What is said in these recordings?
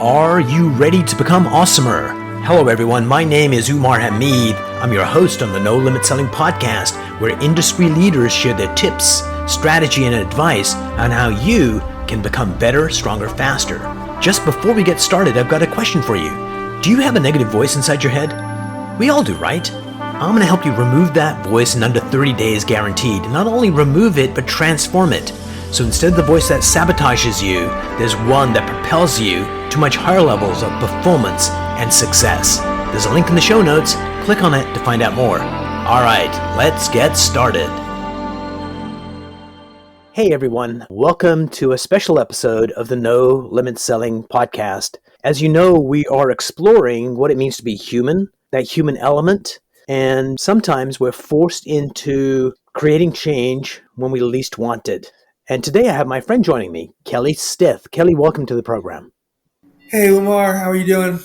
Are you ready to become awesomer? Hello everyone, my name is Umar. I'm your host on the No Limit Selling podcast, where industry leaders share their tips, strategy, and advice on how you can become better, stronger, faster. Just before we get started, I've got a question for you. Do you have a negative voice inside your head? We all do, right? I'm going to help you remove that voice in under 30 days guaranteed. Not only remove it, but transform it. So instead of the voice that sabotages you, there's one that propels you to much higher levels of performance and success. There's a link in the show notes. Click on it to find out more. All right, let's get started. Hey everyone, welcome to a special episode of the No Limit Selling podcast. As you know, we are exploring what it means to be human, that human element, and sometimes we're forced into creating change when we least want it. And today I have my friend joining me, Kelly Stith. Kelly, welcome to the program. Hey Umar, how are you doing?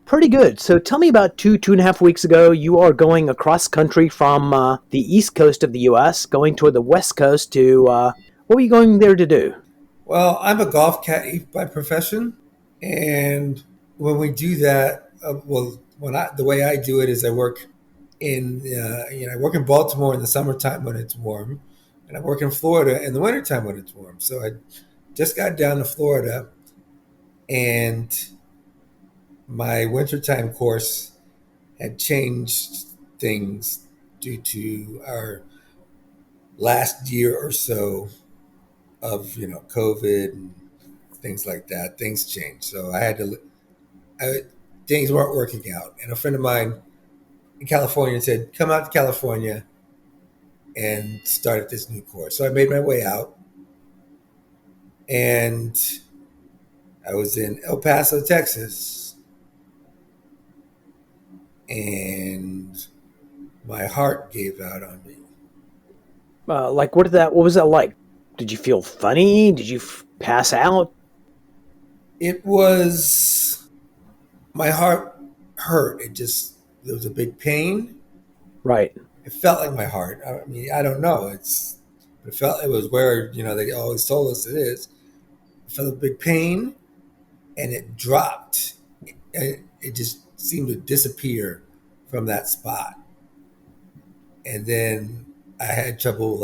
Pretty good. So tell me about two and a half weeks ago, you are going across country from the east coast of the U.S., going toward the west coast to, what were you going there to do? Well, I'm a golf caddy by profession, and when we do that, the way I do it is I work I work in Baltimore in the summertime when it's warm, and I work in Florida in the wintertime when it's warm. So I just got down to Florida, and my wintertime course had changed things due to our last year or so of COVID and things like that. Things changed, so things weren't working out. And a friend of mine in California said, "Come out to California and start at this new course." So I made my way out, and I was in El Paso, Texas, and my heart gave out on me. What was that like? Did you feel funny? Did you pass out? It was, my heart hurt. There was a big pain. Right. It felt like my heart. I mean, I don't know. It was where, they always told us it is. I felt a big pain, and it dropped. It just seemed to disappear from that spot. And then I had trouble,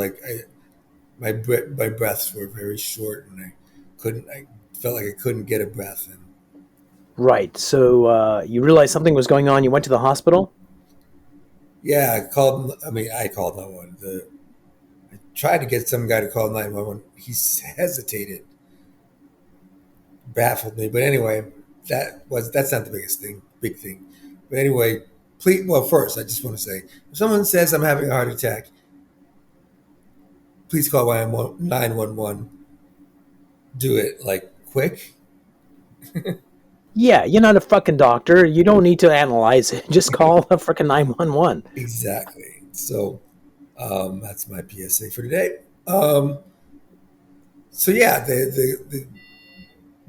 my breaths were very short, and I felt like I couldn't get a breath in. Right. So you realized something was going on. You went to the hospital? Yeah, I called 911. I tried to get some guy to call 911. He hesitated, baffled me. But anyway, that's not the big thing. But anyway, first, I just want to say, if someone says I'm having a heart attack, please call 911. Do it quick. Yeah, you're not a fucking doctor. You don't need to analyze it. Just call the freaking 911. Exactly. So that's my PSA for today. So yeah, the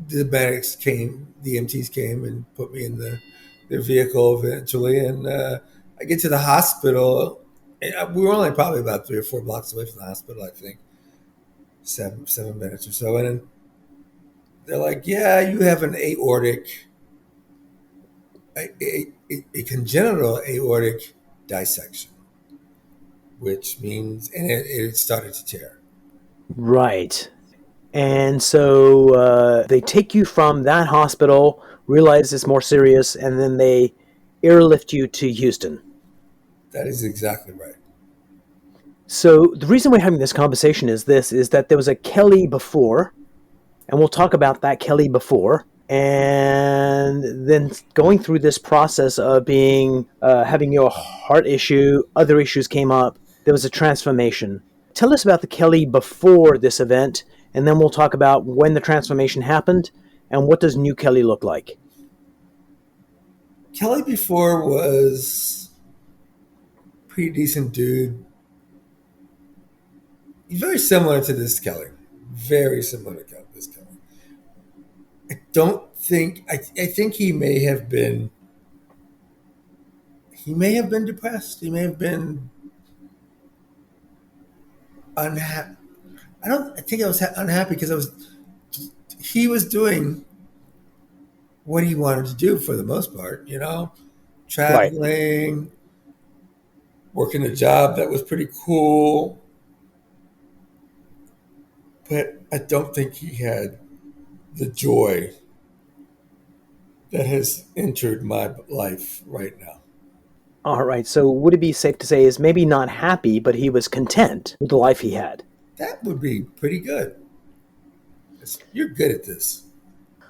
medics came, the EMTs came and put me in their vehicle eventually, and I get to the hospital. And we were only probably about 3 or 4 blocks away from the hospital, I think, 7 minutes or so, and then they're like, "Yeah, you have an a congenital aortic dissection," which means, and it started to tear. Right. And so they take you from that hospital, realize it's more serious, and then they airlift you to Houston. That is exactly right. So the reason we're having this conversation is that there was a Kelly before, and we'll talk about that Kelly before, and then going through this process of having your heart issue, other issues came up, there was a transformation. Tell us about the Kelly before this event, and then we'll talk about when the transformation happened and what does new Kelly look like. Kelly before was a pretty decent dude. He's very similar to this Kelly. Very similar to this Kelly. I think he may have been depressed. He may have been unhappy. I think I was unhappy because he was doing what he wanted to do for the most part, Right. traveling, working a job that was pretty cool. But I don't think he had the joy that has entered my life right now. All right. So would it be safe to say is maybe not happy, but he was content with the life he had That would be pretty good. You're good at this.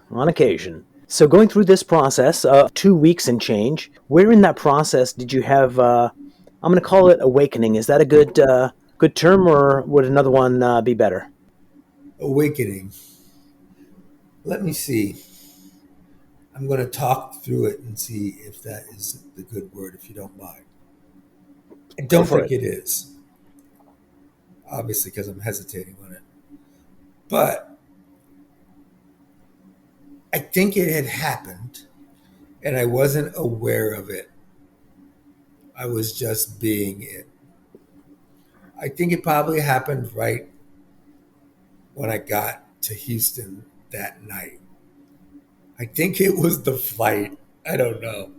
on occasion? So going through this process, 2 weeks and change, where in that process did you have? I'm going to call it awakening. Is that a good term, or would another one be better? Awakening. Let me see. I'm going to talk through it and see if that is the good word, if you don't mind. I Go don't for think it. it is, obviously, because I'm hesitating on it. But I think it had happened and I wasn't aware of it. I was just being it. I think it probably happened right when I got to Houston that night. I think it was the flight. I don't know.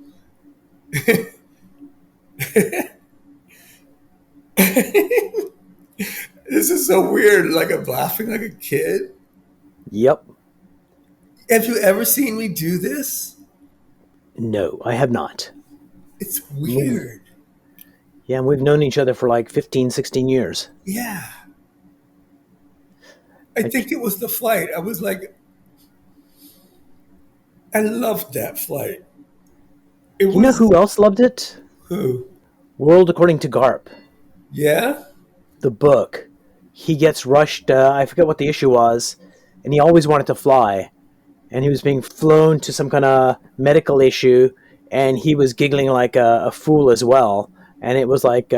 This is so weird. Like I'm laughing like a kid. Yep. Have you ever seen me do this? No, I have not. It's We, weird. yeah, we've known each other for like 15, 16 years. Yeah. I I, think it was the flight. I was like, I loved that flight. It you know who was else loved it? who? World According to Garp, Yeah? the book. He gets rushed. I forget what the issue was, and he always wanted to fly. And he was being flown to some kind of medical issue, and he was giggling like a fool as well. And it was like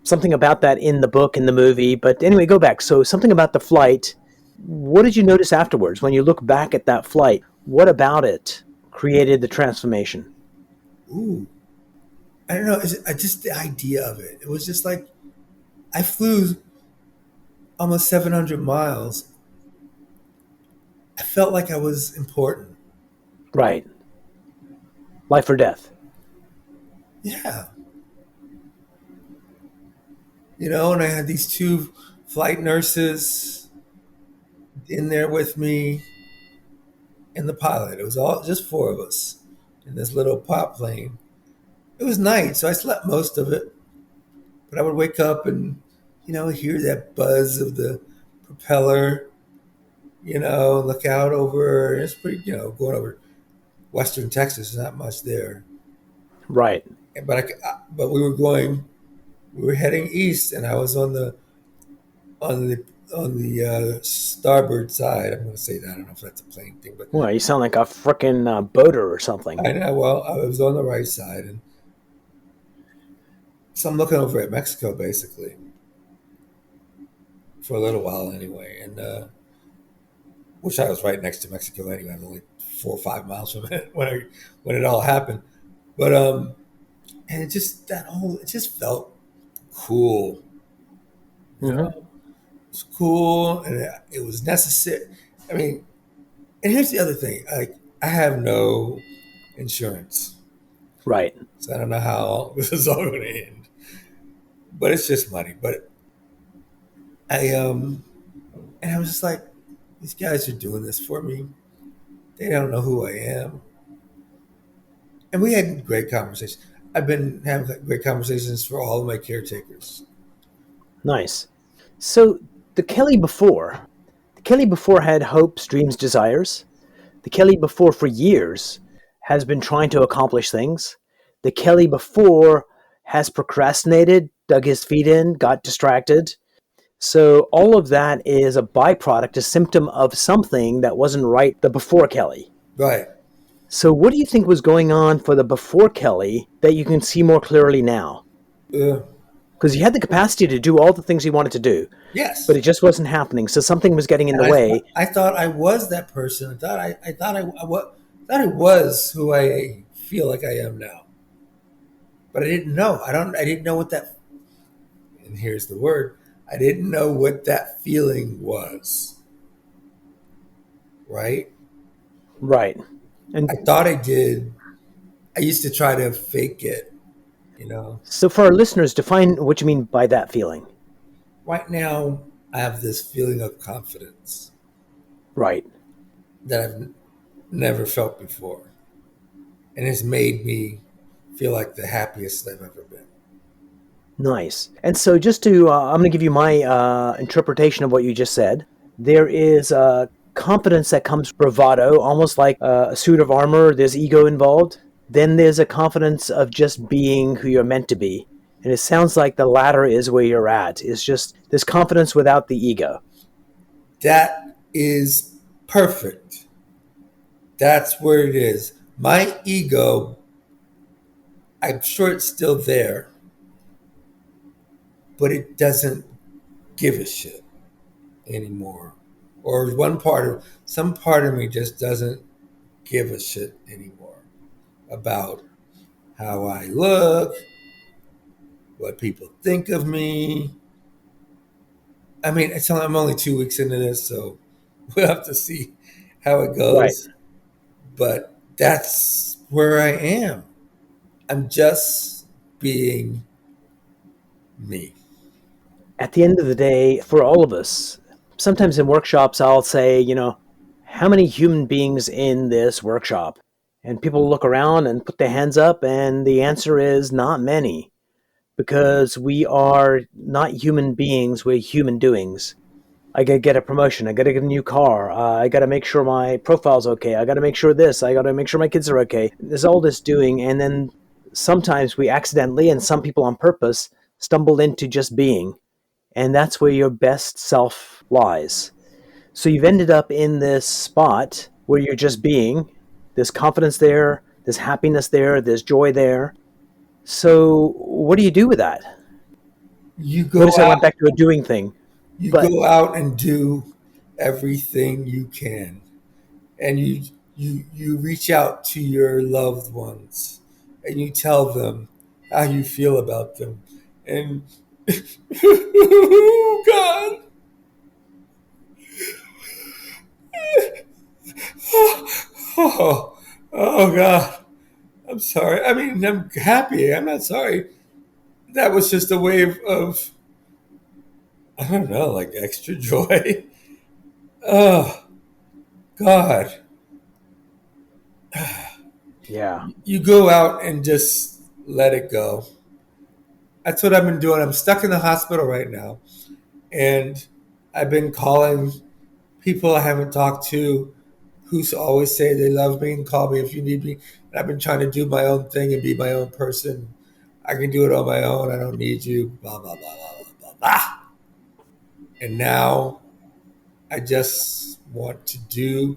something about that in the book, in the movie. But anyway, go back. So something about the flight. What did you notice afterwards when you look back at that flight? What about it created the transformation? Ooh. I don't know. Just the idea of it. It was just like I flew almost 700 miles. I felt like I was important. Right. Life or death. Yeah. And I had these two flight nurses in there with me and the pilot. It was all just four of us in this little pop plane. It was night, so I slept most of it. But I would wake up and, hear that buzz of the propeller, look out over. It's pretty, going over Western Texas, not much there. Right. But we were heading east, and I was on the on the starboard side. I'm going to say that. I don't know if that's a plane thing, but Well, you sound like a frickin' boater or something. I know. Well, I was on the right side, and so I'm looking over at Mexico basically for a little while anyway, and which I was right next to Mexico anyway. I was only 4 or 5 miles from it when it all happened. But and it just felt cool. You Hmm. know, it's cool, and it was necessary. I mean, and here's the other thing: like I have no insurance, Right. so I don't know how this is all going to end. But it's just money. But I and I was just like, these guys are doing this for me. They don't know who I am. And we had great conversations. I've been having great conversations for all of my caretakers. Nice. So the Kelly before had hopes, dreams, desires. The Kelly before for years has been trying to accomplish things. The Kelly before has procrastinated, dug his feet in, got distracted. So all of that is a byproduct, a symptom of something that wasn't right the before Kelly. Right. So what do you think was going on for the before Kelly that you can see more clearly now? Uh, Because he had the capacity to do all the things he wanted to do, but yes. it just wasn't happening. So something was getting in And the way. I thought I was that person. I thought I was who I feel like I am now. But I didn't know. I didn't know what that, and here's the word, I didn't know what that feeling was. Right? Right. And I thought I did. I used to try to fake it, you know. so, for our listeners, define what you mean by that feeling. Right now, I have this feeling of confidence Right. that I've never felt before. And it's made me feel like the happiest I've ever been. Nice. And so, just to, I'm going to give you my interpretation of what you just said. There is confidence that comes bravado, almost like a suit of armor. There's ego involved. Then there's a confidence of just being who you're meant to be. And it sounds like the latter is where you're at. It's just this confidence without the ego. That is perfect. That's where it is. My ego, I'm sure it's still there, but it doesn't give a shit anymore. Or some part of me just doesn't give a shit anymore about how I look, what people think of me. I mean, I'm only 2 weeks into this, so we'll have to see how it Right. goes. But that's where I am. I'm just being me. At the end of the day, for all of us, sometimes in workshops, I'll say, how many human beings in this workshop? And people look around and put their hands up, and the answer is not many, because we are not human beings, we're human doings. I gotta get a promotion. I gotta get a new car. I gotta make sure my profile's okay. I gotta make sure this. I gotta make sure my kids are okay. There's all this doing, and then sometimes we accidentally, and some people on purpose, stumble into just being, and that's where your best self lies. So you've ended up in this spot where you're just being. There's confidence there. There's happiness there. There's joy there. So what do you do with that? You go Notice I went out, back to a doing thing, you but go out and do everything you can, and you reach out to your loved ones, and you tell them how you feel about them, and God, oh, oh God, I'm sorry. I mean, I'm happy. I'm not sorry. That was just a way of I don't know, like extra joy. Oh God, yeah, you go out and just let it go. That's what I've been doing. I'm stuck in the hospital right now, and I've been calling people I haven't talked to who always say they love me and call me if you need me. And I've been trying to do my own thing and be my own person. I can do it on my own. I don't need you. Blah blah blah blah blah blah blah. And now I just want to do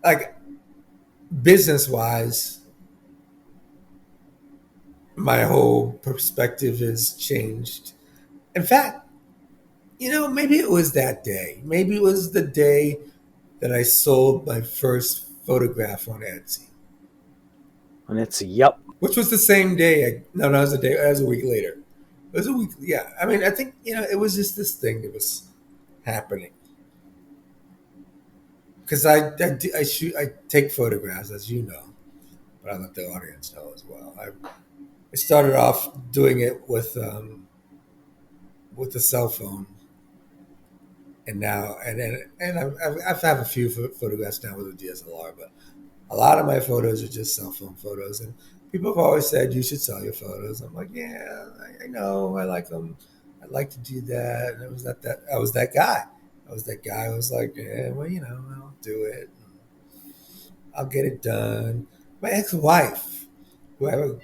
like business wise. My whole perspective has changed. In fact, maybe it was that day. Maybe it was the day that I sold my first photograph on Etsy, and it's yep, which was the same day. No, it was a day. It was a week later. It was a week. Yeah, I mean, I think it was just this thing that was happening because I shoot, I take photographs, as you know, but I let the audience know as well. I started off doing it with a cell phone, and now and I've have a few photographs now with a DSLR, but a lot of my photos are just cell phone photos, and people have always said you should sell your photos. I'm like, yeah, I know, I like them. I'd like to do that. And it was that I was that guy. I was that guy who was like, yeah, well, I'll do it. I'll get it done. My ex-wife, who I have a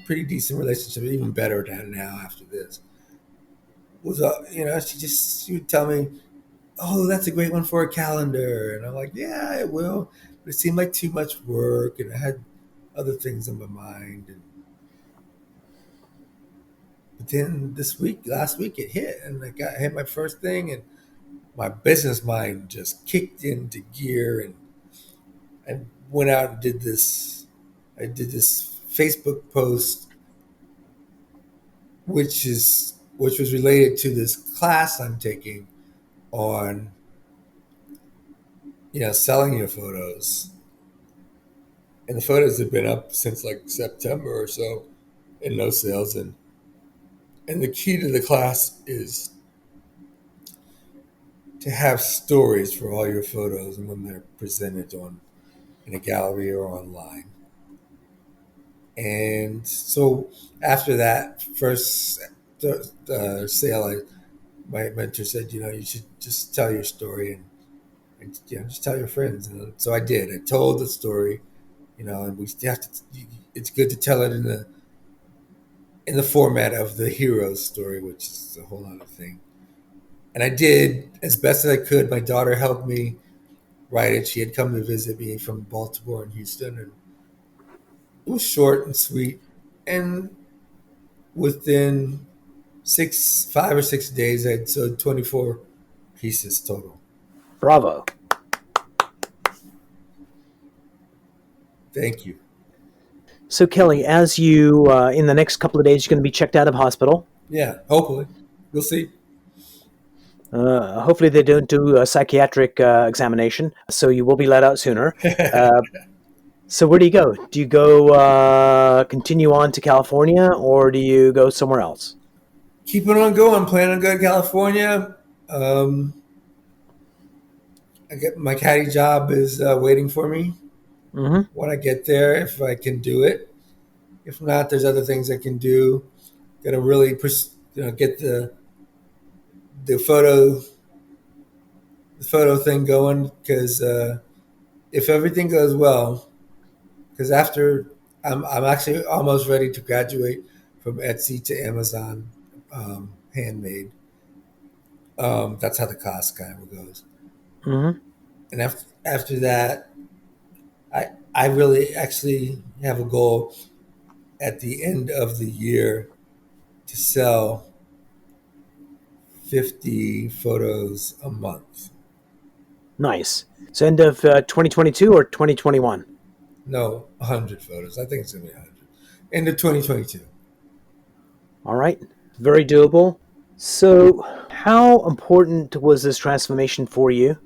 pretty decent relationship, even better than now after this, was she would tell me, oh, that's a great one for a calendar. And I'm like, yeah, it will. But it seemed like too much work, and I had other things in my mind. But then last week, it hit, and I hit my first thing, and my business mind just kicked into gear, and I went out and did this. I did this Facebook post, which was related to this class I'm taking on selling your photos. And the photos have been up since like September or so, and no sales. And the key to the class is to have stories for all your photos and when they're presented in a gallery or online. And so after that first sale, my mentor said, you should just tell your story and just tell your friends. And so I did. I told the story, and we have to. It's good to tell it in the format of the hero's story, which is a whole other thing. And I did as best as I could. My daughter helped me write it. She had come to visit me from Baltimore and Houston, and it was short and sweet. And within 5 or 6 days, I'd sold 24 pieces total. Bravo. Thank you. So, Kelly, as you, in the next couple of days, you're going to be checked out of hospital. Yeah, hopefully. We'll see. Hopefully they don't do a psychiatric examination, so you will be let out sooner. So where do you go? Do you go continue on to California, or do you go somewhere else? Keep it on going. Plan on going to California. I get my caddy job is waiting for me. Mm-hmm. When I get there, if I can do it. If not, there's other things I can do. Gonna really get the photo thing going, because if everything goes well, because after I'm actually almost ready to graduate from Etsy to Amazon handmade. That's how the class kind of goes. Mm-hmm. And after that, I really actually have a goal at the end of the year to sell 50 photos a month. Nice. So end of 2022 or 2021? No, 100 photos. I think it's going to be 100. End of 2022. All right. Very doable. So how important was this transformation for you?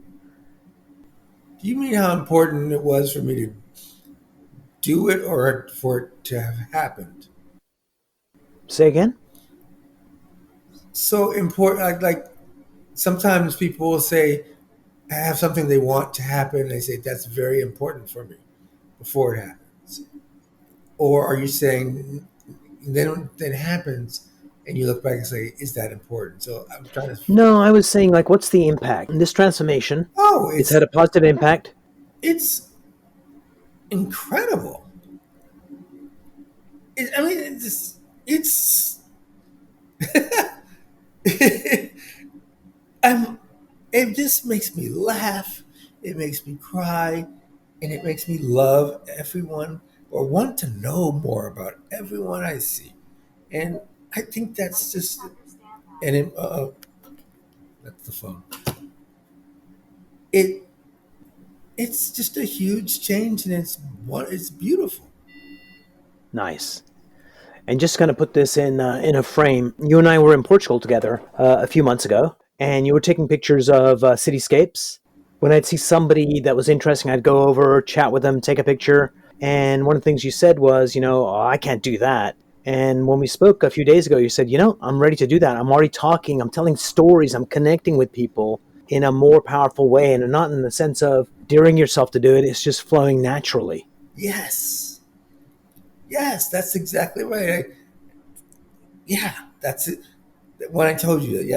Do you mean how important it was for me to do it or for it to have happened? Say again? So important. Like sometimes people will say, I have something they want to happen. They say, that's very important for me before it happens. Or are you saying then it happens and you look back and say, is that important? So I'm trying to... No, I was saying, like, what's the impact? This transformation, it's had a positive impact? It's incredible. It's it just makes me laugh. It makes me cry, and it makes me love everyone or want to know more about everyone I see. And I think that's just, and that's the phone. It's just a huge change, and it's beautiful. Nice. And just kind of put this in a frame. You and I were in Portugal together a few months ago, and you were taking pictures of cityscapes. When I'd see somebody that was interesting, I'd go over, chat with them, take a picture. And one of the things you said was, I can't do that. And when we spoke a few days ago, you said, I'm ready to do that. I'm already talking. I'm telling stories. I'm connecting with people in a more powerful way, and not in the sense of daring yourself to do it. It's just flowing naturally. Yes, that's exactly right. That's it. When I told you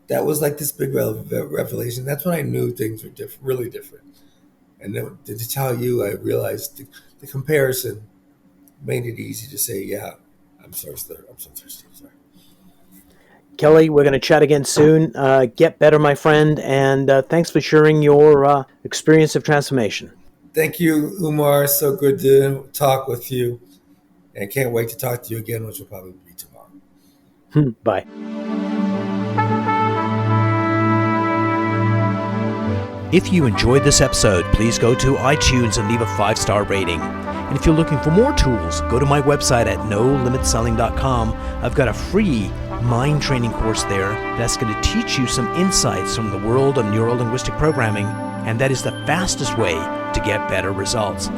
that was like this big revelation. That's when I knew things were really different. And then to tell you, I realized the comparison made it easy to say, yeah, I'm so thirsty. I'm sorry. Kelly, we're going to chat again soon. Get better, my friend, and thanks for sharing your experience of transformation. Thank you, Umar. So good to talk with you. And can't wait to talk to you again, which will probably be tomorrow. Bye. If you enjoyed this episode, please go to iTunes and leave a 5-star rating. And if you're looking for more tools, go to my website at nolimitselling.com. I've got a free mind training course there that's going to teach you some insights from the world of neuro-linguistic programming, and that is the fastest way to get better results.